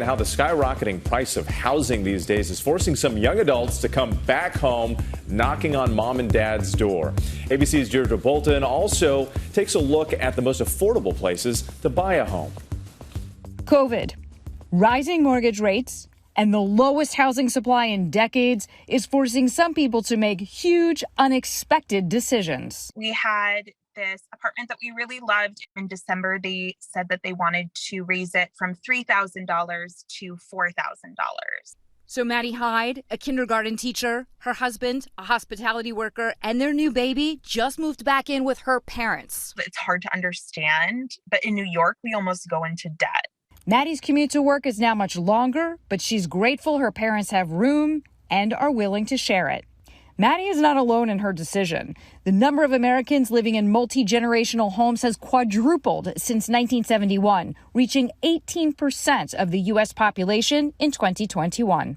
How the skyrocketing price of housing these days is forcing some young adults to come back home, knocking on mom and dad's door. ABC's Deirdre Bolton also takes a look at the most affordable places to buy a home. COVID, rising mortgage rates, and the lowest housing supply in decades is forcing some people to make huge, unexpected decisions. We had this apartment that we really loved. In December, they said that they wanted to raise it from $3,000 to $4,000. So Maddie Hyde, a kindergarten teacher, her husband, a hospitality worker, and their new baby just moved back in with her parents. It's hard to understand, but in New York, we almost go into debt. Maddie's commute to work is now much longer, but she's grateful her parents have room and are willing to share it. Maddie is not alone in her decision. The number of Americans living in multi-generational homes has quadrupled since 1971, reaching 18% of the U.S. population in 2021.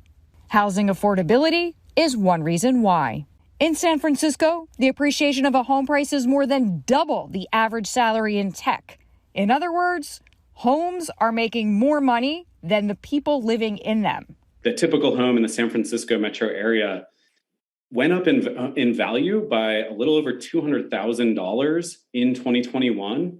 Housing affordability is one reason why. In San Francisco, the appreciation of a home price is more than double the average salary in tech. In other words, homes are making more money than the people living in them. The typical home in the San Francisco metro area went up in value by a little over $200,000 in 2021.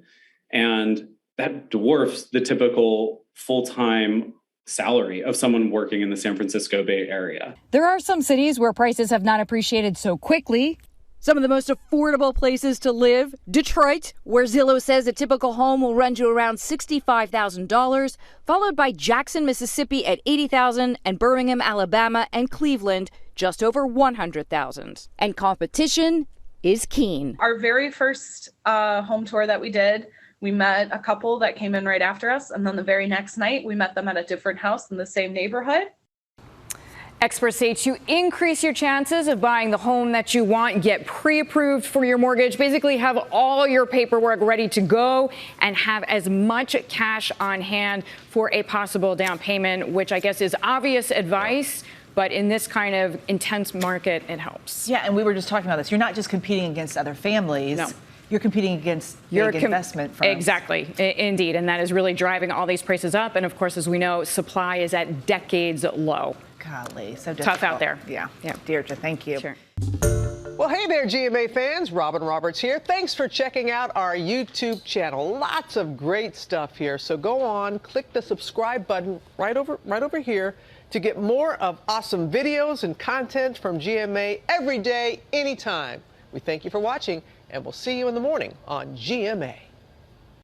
And that dwarfs the typical full-time salary of someone working in the San Francisco Bay Area. There are some cities where prices have not appreciated so quickly. Some of the most affordable places to live, Detroit, where Zillow says a typical home will run to around $65,000, followed by Jackson, Mississippi at $80,000, and Birmingham, Alabama, and Cleveland just over $100,000. And competition is keen. Our very first home tour that we did, we met a couple that came in right after us, and then the very next night, we met them at a different house in the same neighborhood. Experts say to increase your chances of buying the home that you want, get pre-approved for your mortgage, basically have all your paperwork ready to go and have as much cash on hand for a possible down payment, which I guess is obvious advice. But in this kind of intense market, it helps. Yeah, and we were just talking about this. You're not just competing against other families. No. You're competing against big investment firms. Exactly, indeed. And that is really driving all these prices up. And of course, as we know, supply is at decades low. Golly, so difficult. Tough out there. Yeah. Deirdre, thank you. Sure. Well, hey there, GMA fans. Robin Roberts here. Thanks for checking out our YouTube channel. Lots of great stuff here. So go on, click the subscribe button right over here to get more of awesome videos and content from GMA every day, anytime. We thank you for watching, and we'll see you in the morning on GMA.